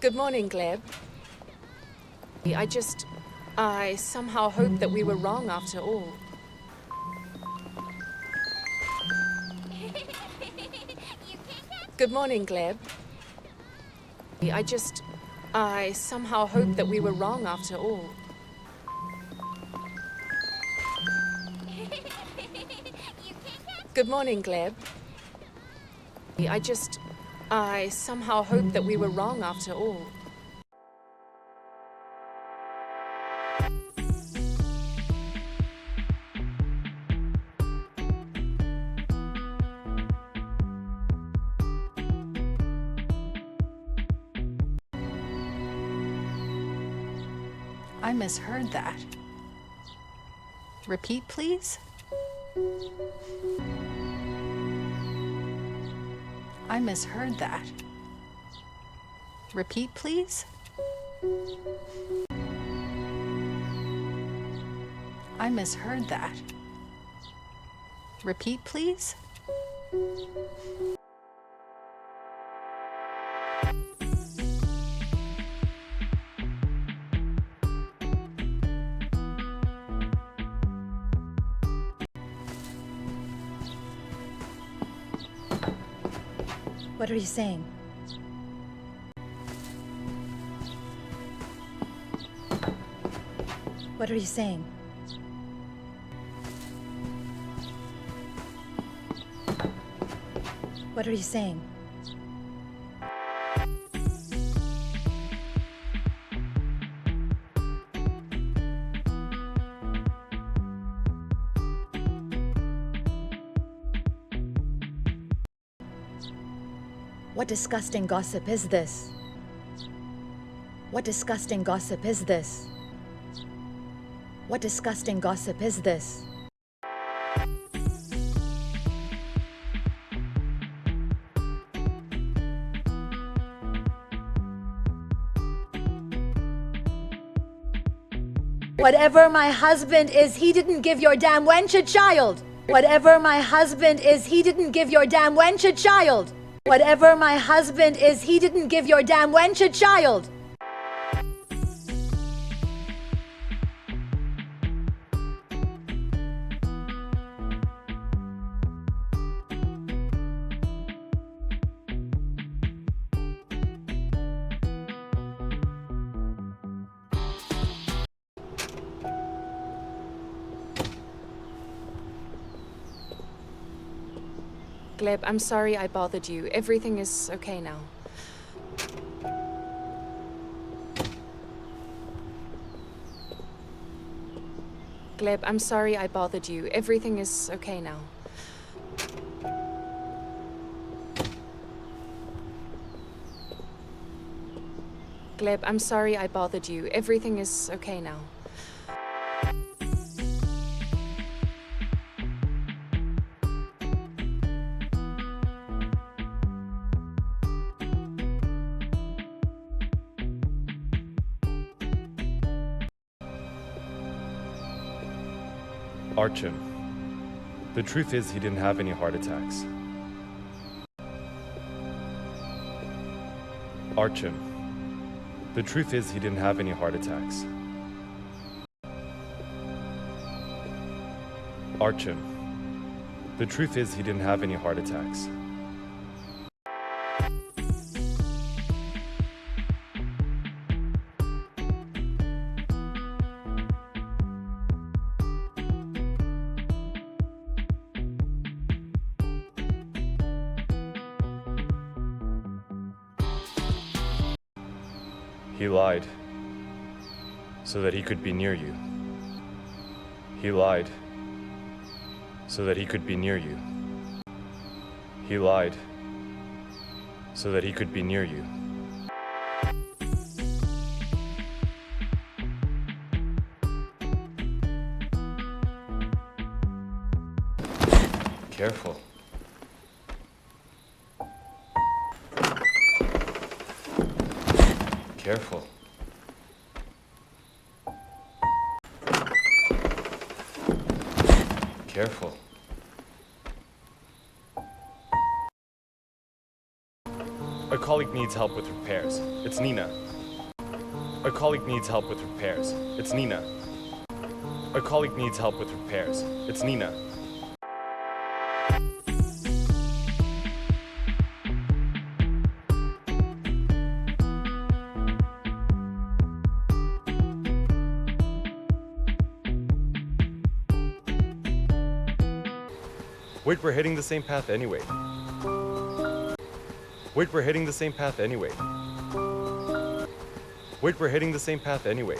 Good morning, Gleb. I somehow hoped that we were wrong after all. Good morning, Gleb. I somehow hoped that we were wrong after all. Good morning, Gleb. I somehow hoped that we were wrong after all. I misheard that. Repeat, please. I misheard that. Repeat, please. I misheard that. Repeat, please. What are you saying? What are you saying? What are you saying? What disgusting gossip is this? What disgusting gossip is this? What disgusting gossip is this? Whatever my husband is, he didn't give your damn wench a child. Whatever my husband is, he didn't give your damn wench a child. Whatever my husband is, he didn't give your damn wench a child. Gleb, I'm sorry I bothered you. Everything is okay now. Gleb, I'm sorry I bothered you. Everything is okay now. Gleb, I'm sorry I bothered you. Everything is okay now. Archim. The truth is he didn't have any heart attacks. Archim. The truth is he didn't have any heart attacks. Archim. The truth is he didn't have any heart attacks. He lied so that he could be near you. He lied so that he could be near you. He lied so that he could be near you. Careful. Careful. Careful. A call colleague needs help with repairs. It's Nina. A colleague needs help with repairs. It's Nina. A colleague needs help with repairs. It's Nina. Wait, we're hitting the same path anyway. Wait, we're hitting the same path anyway. Wait, we're hitting the same path anyway.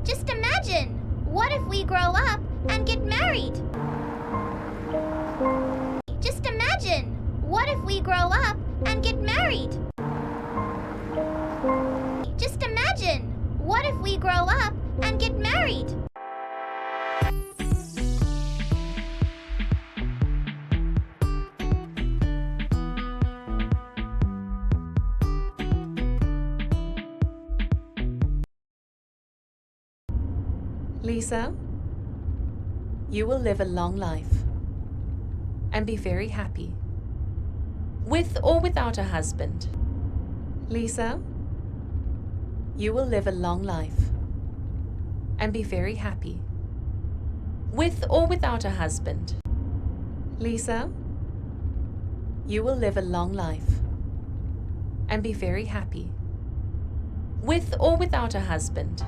Just imagine, what if we grow up and get married? Just imagine, what if we grow up and get married? Just imagine, what if we grow up and get married? Lisa, you will live a long life and be very happy, with or without a husband. Lisa, you will live a long life and be very happy, with or without a husband. Lisa, you will live a long life and be very happy, with or without a husband.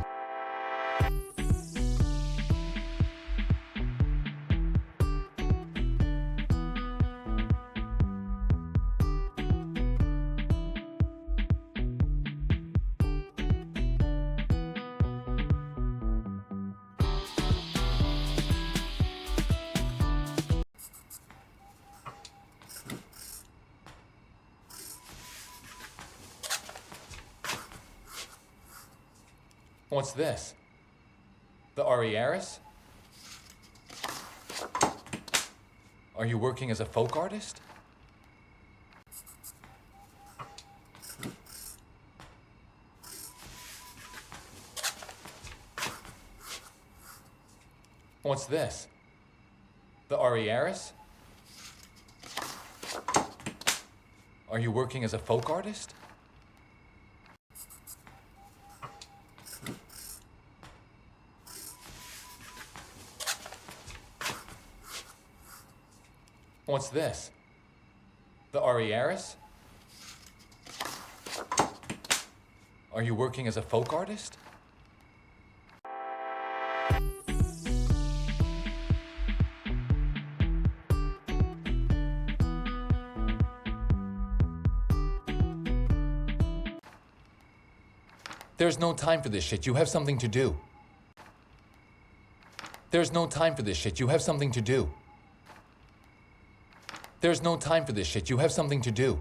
What's this? The Arrieras? Are you working as a folk artist? What's this? The Arrieras? Are you working as a folk artist? What's this? The Arrieras? Are you working as a folk artist? There's no time for this shit. You have something to do. There's no time for this shit. You have something to do. There's no time for this shit. You have something to do.